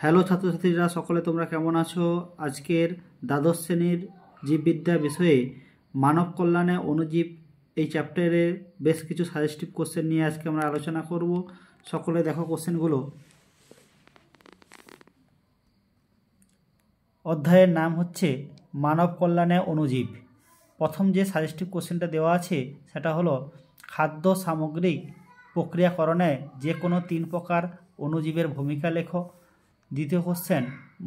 Hello ছাত্রছাত্রীরা, সকলে তোমরা কেমন আছো? আজকের দ্বাদশ শ্রেণীর জীববিদ্যা বিষয়ে মানব কল্যাণে অণুজীব এই চ্যাপ্টারে বেশ কিছু সাজেস্টিভ কোশ্চেন নিয়ে আজকে আমরা আলোচনা করব। সকলে দেখো কোশ্চেনগুলো। অধ্যায়ের নাম হচ্ছে মানব কল্যাণে অণুজীব। প্রথম যে সাজেস্টিভ কোশ্চেনটা দেওয়া আছে সেটা হলো খাদ্য সামগ্রিক প্রক্রিয়াকরণে যে কোনো 3 প্রকার অণুজীবের ভূমিকা লেখো। দ্বিতীয় কোশ্চেন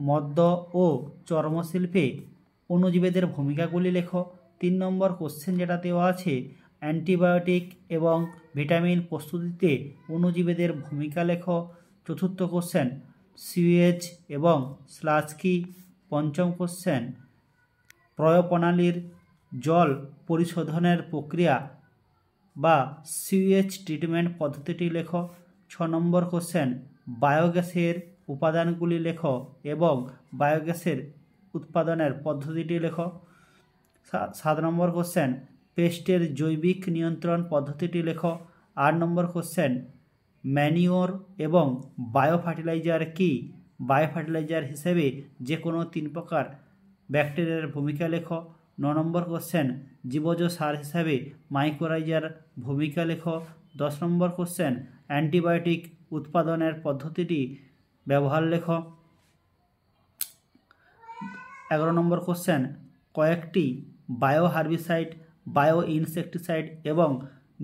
মদ্য ও চর্মশিল্পে অণুজীবেদের ভূমিকাগুলি লেখো। 3 নম্বর কোশ্চেন যেটা দেওয়া আছে অ্যান্টিবায়োটিক এবং ভিটামিন প্রস্তুতিতে অণুজীবেদের ভূমিকা লেখো। চতুর্থ কোশ্চেন সিউয়েজ এবং স্লাজ কি। পঞ্চম কোশ্চেন প্রয়োগপ্রণালীর জল পরিশোধনের প্রক্রিয়া বা সিউয়েজ ট্রিটমেন্ট পদ্ধতিটি লেখো। 6 নম্বর কোশ্চেন বায়োগ্যাসের উপাদানগুলি লেখো এবং বায়োগ্যাসের উৎপাদনের পদ্ধতিটি লেখো। 7 নম্বর কোশ্চেন পেস্টের জৈবিক নিয়ন্ত্রণ পদ্ধতিটি লেখো। 8 নম্বর কোশ্চেন ম্যানিওর এবং বায়ো ফার্টিলাইজার কি। বায়ো ফার্টিলাইজার হিসেবে যে কোনো 3 প্রকার ব্যাকটেরিয়ার ভূমিকা লেখো। 9 নম্বর কোশ্চেন জীবজ সার হিসাবে মাইক্রোরাইজার ভূমিকা লেখো। 10 নম্বর কোশ্চেন অ্যান্টিবায়োটিক উৎপাদনের পদ্ধতিটি ব্যবহার লেখো। 11 নম্বর কোশ্চেন কয়েকটি বায়ো হার্বিসাইড, বায়ো ইনসেকটিসাইড এবং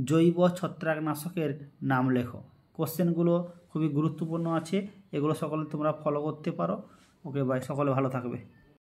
জৈব ছত্রাকনাশকের নাম লেখো। কোশ্চেনগুলো খুবই গুরুত্বপূর্ণ আছে, এগুলো সকলে তোমরা ফলো করতে পারো। ওকে বাই, সকলে ভালো থাকবে।